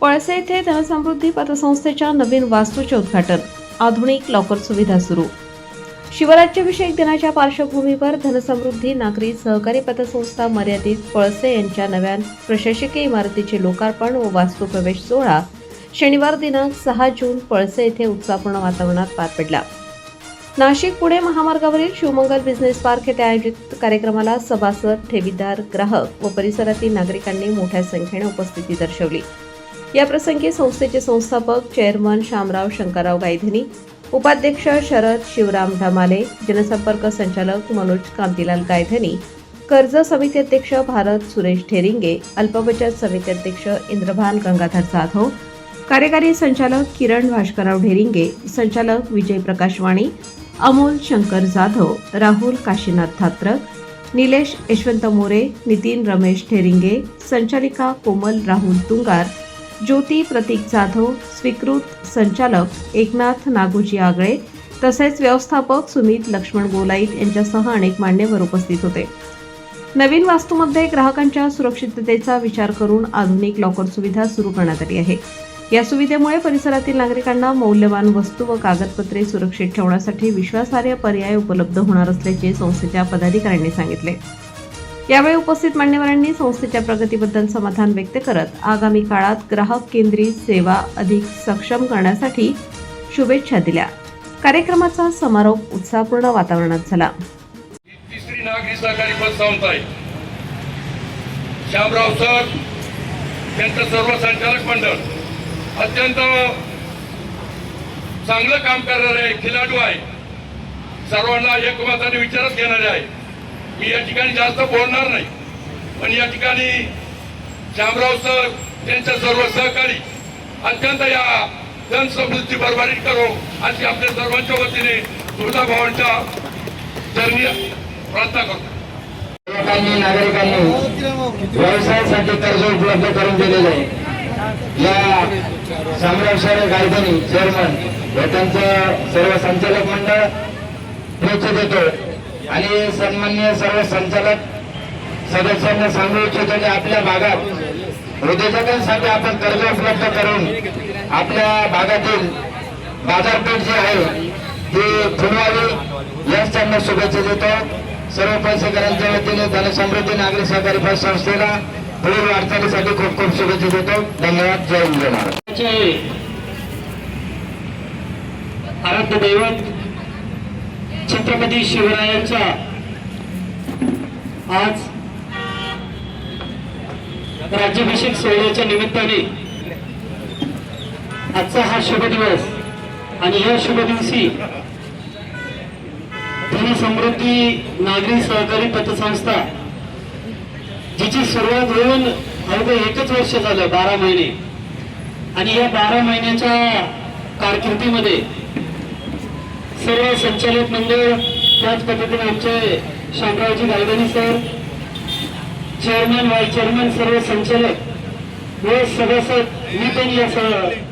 पळसे येथे धनसमृद्धी पतसंस्थेच्या नवीन वास्तूचे उद्घाटन, आधुनिक लॉकर सुविधा सुरू। शिवराज्याभिषेक दिनाच्या पार्श्वभूमीवर धनसमृद्धी नागरी सहकारी पतसंस्था मर्यादित पळसे यांच्या नव्या प्रशासकीय इमारतीचे लोकार्पण व वास्तुप्रवेश सोहळा शनिवार दिनांक 6 जून पळसे येथे उत्साहपूर्ण वातावरणात पार पडला। नाशिक पुणे महामार्गावरील शिवमंगल बिझनेस पार्क येथे आयोजित कार्यक्रमाला सभासद, ठेवीदार, ग्राहक व परिसरातील नागरिकांनी मोठ्या संख्येने उपस्थिती दर्शवली। या प्रसंगी संस्थेचे संस्थापक चेअरमन शामराव शंकरराव गायधनी, उपाध्यक्ष शरद शिवराम ढमाले, जनसंपर्क संचालक मनोज कांतीलाल गायधनी, कर्ज समिती अध्यक्ष भारत सुरेश ठेरिंगे, अल्पबचत समिती अध्यक्ष इंद्रभान गंगाधर जाधव, कार्यकारी संचालक किरण भास्करराव ढेरिंगे, संचालक विजय प्रकाश वाणी, अमोल शंकर जाधव, राहुल काशीनाथ धात्रक, निलेश यशवंत मोरे, नितीन रमेश ठेरिंगे, संचालिका कोमल राहुल तुंगार, ज्योती प्रतीक जाधव, स्वीकृत संचालक एकनाथ नागोजी आगळे तसेच व्यवस्थापक सुमित लक्ष्मण गोलाईत यांच्यासह अनेक मान्यवर उपस्थित होते। नवीन वास्तूमध्ये ग्राहकांच्या सुरक्षिततेचा विचार करून आधुनिक लॉकर सुविधा सुरू करण्यात आली आहे। या सुविधेमुळे परिसरातील नागरिकांना मौल्यवान वस्तू व कागदपत्रे सुरक्षित ठेवण्यासाठी विश्वासार्ह पर्याय उपलब्ध होणार असल्याचे संस्थेच्या पदाधिकाऱ्यांनी सांगितले। यावेळी उपस्थित मान्यवरांनी संस्थेच्या प्रगतीबद्दल समाधान व्यक्त करत आगामी काळात ग्राहक केंद्रित सेवा अधिक सक्षम करण्यासाठी शुभेच्छा दिल्या। कार्यक्रमाचा समारोप उत्साहपूर्ण वातावरणात झाला। तिसरी नागरी सहकारी पतसंस्था आहे। शामराव सर यांचं सर्व संचालक मंडळ अत्यंत चांगलं काम करणारे आहे, खिलाडू आहे, सर्वांना एकमताने विचारच घेणारे आहे। मी या ठिकाणी जास्त बोलणार नाही, पण या ठिकाणी शामराव सर त्यांच्या सर्व सहकारी अत्यंत या जनसमृद्धी बरोबरी करो अशी आपल्या सर्वांच्या वतीने तुळजाभवानीच्या चरणी प्रार्थना करतो। नागरिकांनी व्यवसायासाठी कर्ज उपलब्ध करून दिलेले आहे। या शामराव सर गायधनी चेअरमन व त्यांचं सर्व संचालक मंडळ शुभेच्छा देतो आणि सन्माननीय सर्व संचालक सदस्यांना सांगू इच्छितो की आपल्या भागात उद्योजकांसाठी आपण कर्ज उपलब्ध करून आपल्या भागातील बाजारपेठ जी आहे ती फुलवावी याच त्यांना शुभेच्छा देतो। सर्व पैसेकरांच्या वतीने धनसमृद्धी नागरी सहकारी पतसंस्थेला पुढील वाटचालीसाठी खूप खूप शुभेच्छा देतो। धन्यवाद। जय हिंद महाराज। आराध्य दैवत छत्रपती शिवरायांचा आज राज्याभिषेक सोहळ्याच्या निमित्ताने आजचा हा शुभ दिवस आणि या शुभ दिवशी धनसमृद्धी नागरी सहकारी पतसंस्था जिची सुरुवात होऊन अवघे एकच वर्ष झालं, 12 महिने, आणि या 12 महिन्याच्या कारकिर्दीमध्ये सर्व संचालक मंडळ, त्याच पद्धतीने आमचे Shamraoji Gaydhani sir, chairman, vice chairman, सर्व संचालक व सभासद, मी पण या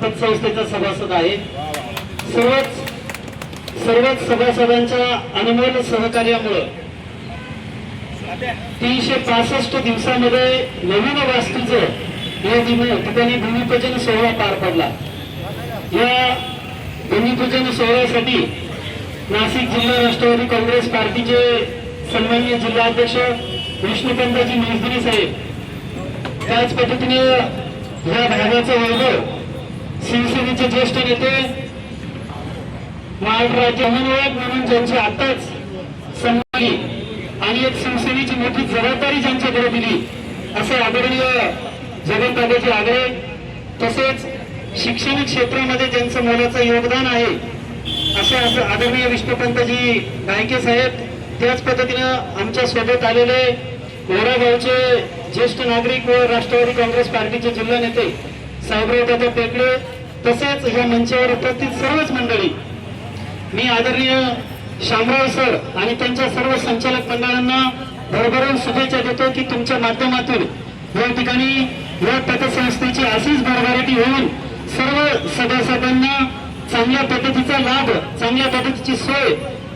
पतसंस्थेचा सभासद आहे। सर्वच सभासदांच्या अनमोल सहकार्यामुळे 365 दिवसामध्ये नवीन वास्तूचं या ठिकाणी भूमिपूजन सोहळा पार पडला। या भूमिपूजन सोहळ्यासाठी नाशिक जिल्हा राष्ट्रवादी काँग्रेस पार्टीचे सन्माननीय जिल्हाध्यक्ष विष्णुपंतजी मेजदिनी साहेब, त्याच पद्धतीने या भागाचा वैभव शिवसेनेचे ज्येष्ठ नेते, महाराष्ट्र राज्य समन्वयक म्हणून ज्यांची आताच सन्मानी आणि एक शिवसेनेची मोठी जबाबदारी ज्यांच्याकडे दिली असे आदरणीय जगनदादाजी आगळे, तसेच शिक्षण क्षेत्रामध्ये ज्यांचं मोलाचं योगदान आहे असे आदरणीय विष्णुपंतजी गायके साहेब, त्याच पद्धतीनं आमच्या सोबत आलेले गोरागावचे ज्येष्ठ नागरिक व राष्ट्रवादी काँग्रेस पार्टीचे जिल्हा नेते साहेबराव दादा पेकडे, तसेच या मंचावर उपस्थित सर्वच मंडळी, मी आदरणीय शामराव सर आणि त्यांच्या सर्व संचालक मंडळांना भरभरून शुभेच्छा देतो की तुमच्या माध्यमातून या ठिकाणी या पतसंस्थेची अशीच भरभराटी होऊन सर्व सभासदांना चांगल्या पद्धतीचा लाभ, चांगल्या पद्धतीची सोय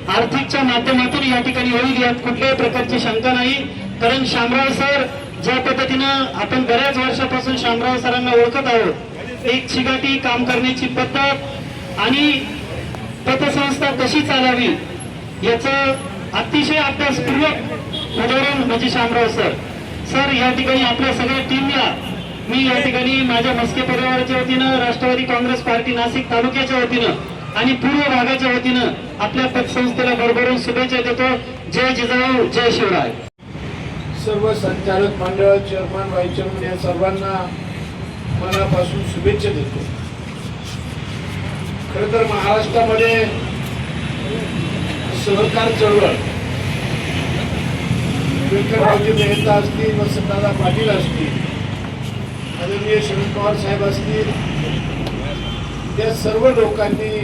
आर्थिकच्या माध्यमातून या ठिकाणी होईल यात कुठल्याही प्रकारची शंका नाही। कारण शामराव सर ज्या पद्धतीनं आपण बऱ्याच वर्षापासून शामराव सरांना ओळखत आहोत एक चिकाटी काम करण्याची पद्धत आणि पतसंस्था कशी चालावी याचं अतिशय अभ्यासपूर्वक उदाहरण म्हणजे शामराव सर या ठिकाणी आपल्या सगळ्या टीमला मी या ठिकाणी माझ्या मस्के परिवाराच्या वतीनं, राष्ट्रवादी काँग्रेस पार्टी नाशिक तालुक्याच्या वतीनं आणि पूर्व भागाच्या वतीनं आपल्या पतसंस्थेला भरभरून शुभेच्छा देतो. जय जिजाऊ, जय शिवराय. सर्व संचालक मंडळ, चेअरमन, व्हाईस चेअरमन या सर्वांना मनापासून शुभेच्छा देतो. खरं तर महाराष्ट्रामध्ये सहकार चळवळ व्यंकटरावजी मेहता असतील, वसंतदादा पाटील असतील, आदरणीय शरद पवार साहेब असतील, या सर्व लोकांनी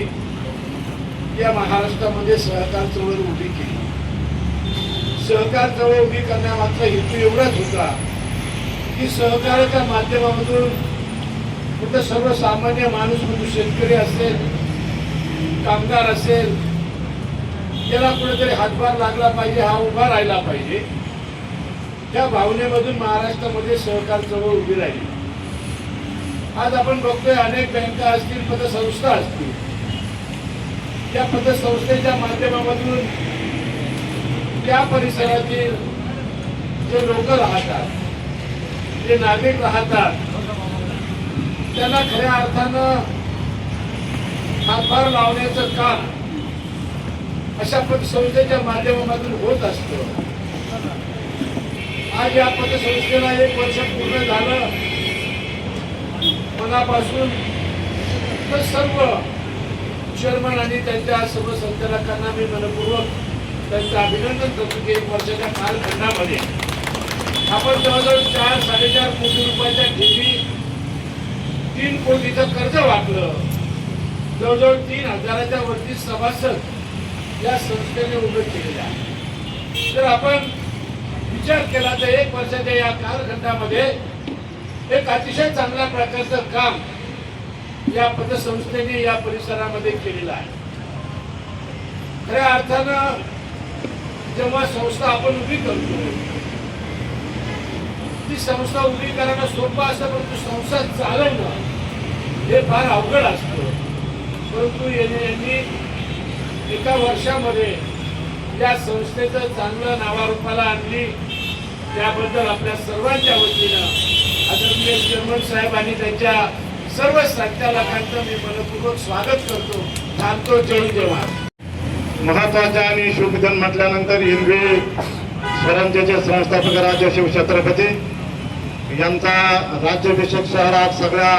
या महाराष्ट्रामध्ये सहकार चळवळ उभी केली. सहकार चळवळ उभी करण्यामागचा हेतू एवढाच होता की सहकाराच्या माध्यमामधून कुठं सर्वसामान्य माणूस म्हणजे शेतकरी असेल, कामगार असेल, याला कुठेतरी हातभार लागला पाहिजे, हा उभा राहिला पाहिजे. त्या भावनेमधून महाराष्ट्रामध्ये सहकार चळवळ उभी राहिली. आज आपण बघतोय अनेक बँका असतील, पतसंस्था असतील, त्या पतसंस्थेच्या माध्यमामधून त्या परिसरातील जे लोक राहतात, जे नागरिक राहतात, त्यांना खऱ्या अर्थानं हातभार लावण्याचं काम अशा पतसंस्थेच्या माध्यमातून होत असतं. आज या पतसंस्थेला 1 वर्ष पूर्ण झालं. मनापासून सर्व चेअरमन आणि त्यांच्या सर्व संचालकांना मी मनपूर्वक त्यांचं अभिनंदन करतो की 1 वर्षाच्या कालखंडामध्ये आपण जवळजवळ 4-4.5 कोटी रुपयाच्या ठेवी, 3 कोटीचं कर्ज वाटलं, जवळजवळ 3,000च्या वरती सभासद या संस्थेने उभे केलेले आहे. तर आपण विचार केला तर 1 वर्षाच्या या कालखंडामध्ये एक अतिशय चांगल्या प्रकारचं काम या पतसंस्थेने या परिसरामध्ये केलेलं आहे. खऱ्या अर्थानं जेव्हा संस्था आपण उभी करतो, ती संस्था उभी करणं सोपं असतं, परंतु संस्था चालवणं हे फार अवघड असतं. परंतु यांनी 1 वर्षामध्ये या संस्थेचं चांगलं नावारूपाला आणली. त्याबद्दल आपल्या सर्वांच्या वतीनं आदरणीय चेअरमन साहेब आणि त्यांच्या सर्व संचालकांचं मी मनपूर्वक स्वागत करतो. थांबतो. जय जवान. महत्वाच्या आणि शुभदिन म्हटल्यानंतर हिंदवी स्वराज्याचे संस्थापक राजे शिवछत्रपती यांचा राज्याभिषेक शहरात सगळ्या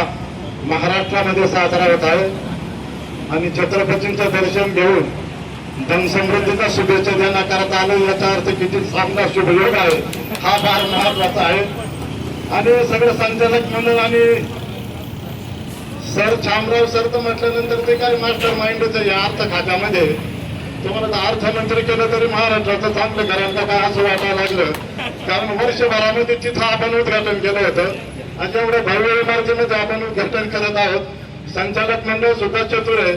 महाराष्ट्रामध्ये साजरा होत आहे आणि छत्रपतींचं दर्शन घेऊन धनसमृद्धीचा शुभेच्छा देण्याकरता आलो. याचा अर्थ किती चांगला शुभयोग आहे हा फार महत्वाचा आहे. आणि सगळं संचालक मंडळ आणि सर शामराव सर तर म्हटल्यानंतर ते काय मास्टर माइंडच आहे या अर्थ खात्यामध्ये. तुम्हाला अर्थमंत्री केलं तरी महाराष्ट्राचं चांगलं करायला का काय असं वाटायला लागलं. कारण वर्षभरामध्ये तिथं आपण उद्घाटन केलं होतं आणि तेवढ्या भव्य इमारतीमध्ये आपण उद्घाटन करत आहोत. संचालक मंडळ सुद्धा चतुर आहे.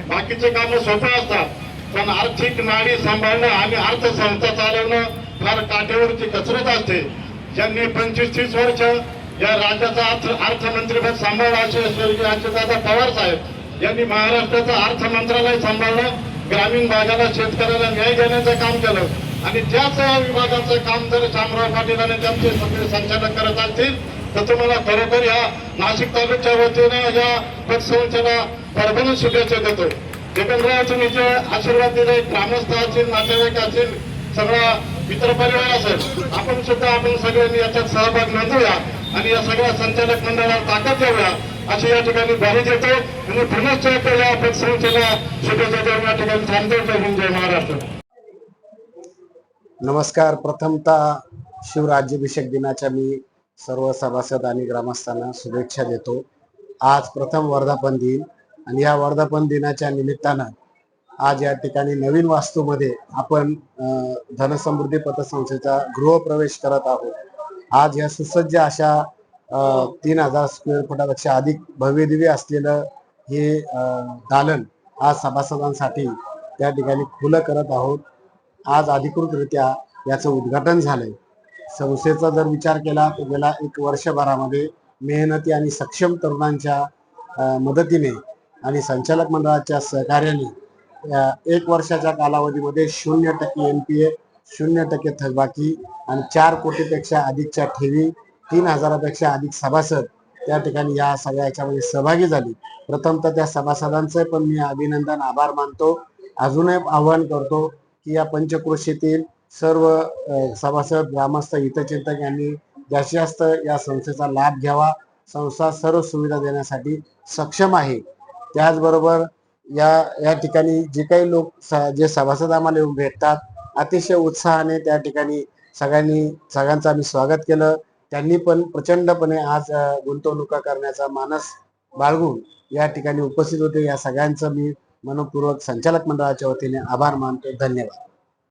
बाकीचे कामं सोपे असतात, पण आर्थिक नाडी सांभाळणं आणि अर्थसंस्था चालवणं फार काठेवरची कसरत असते. ज्यांनी 25-30 वर्ष या राज्याचा अर्थमंत्रीपद सांभाळलं असे स्वर्गीय अच्युतदादा पवार साहेब यांनी महाराष्ट्राचं अर्थ मंत्रालय सांभाळलं, ग्रामीण भागाला शेतकऱ्याला न्याय देण्याचं काम केलं. आणि त्याच विभागाचं काम जर शामराव पाटील आणि त्यांचे सगळे संचालक करत असतील तर तुम्हाला खरोखर या नाशिक तालुक्याच्या वतीनं या पतसंस्थेला भरभरून शुभेच्छा देतो. एकंदरीत तुम्ही जे आशीर्वाद दिले, ग्रामस्थ असतील, नातेवाईक असतील, सगळा मित्रपरिवार असेल, आपण सगळ्यांनी याच्यात सहभाग नोंदवूया आणि या सगळ्या संचालक मंडळाला ताकद देऊया अशी या ठिकाणी ग्वाही देतो. आणि पुनश्च या पतसंस्थेला शुभेच्छा देऊन या ठिकाणी थांबतो. जय हिंद, जय महाराष्ट्र. नमस्कार. प्रथमतः शिवराज्याभिषेक दिनाच्या मी सर्व सभासद आणि ग्रामस्थांना शुभेच्छा देतो. आज प्रथम वर्धापन दिन आणि या वर्धापन दिनाच्या निमित्तानं आज या ठिकाणी नवीन वास्तूमध्ये आपण धनसमृद्धी पतसंस्थेचा गृहप्रवेश करत आहोत. आज या सुसज्ज अशा 3000 स्क्वेअर फुटापेक्षा अधिक भव्यदिव्य असलेलं हे दालन आज सभासदांसाठी त्या ठिकाणी खुलं करत आहोत. आज अधिकृतरित्या याचं उद्घाटन झालंय. संस्थेचा जर विचार केला तर गेल्या 1 वर्षभरामध्ये मेहनती आणि सक्षम तरुणांच्या मदतीने आणि संचालक मंडळाच्या सहकार्याने 1 वर्षाच्या कालावधीमध्ये 0% NPA, 0% थकबाकी आणि 4 कोटीपेक्षा अधिकच्या ठेवी, 3,000पेक्षा अधिक सभासद त्या ठिकाणी या सगळ्या याच्यामध्ये सहभागी झाले. प्रथमतः त्या सभासदांचे पण मी अभिनंदन, आभार मानतो. अजूनही आवाहन करतो की या पंचक्रोशीतील सर्व सभासद, ग्रामस्थ, हितचिंतक यांनी जास्तीत जास्त या संस्थेचा लाभ घ्यावा. संस्था सर्व सुविधा देण्यासाठी सक्षम आहे. त्याचबरोबर या ठिकाणी जे काही लोक जे सभासद आम्हाला येऊन भेटतात, अतिशय उत्साहाने त्या ठिकाणी सगळ्यांचं आम्ही स्वागत केलं. त्यांनी पण प्रचंडपणे आज गुंतवणुका करण्याचा मानस बाळगून या ठिकाणी उपस्थित होते. या सगळ्यांचं मी मनपूर्वक संचालक मंडळाच्या वतीने आभार मानतो. धन्यवाद.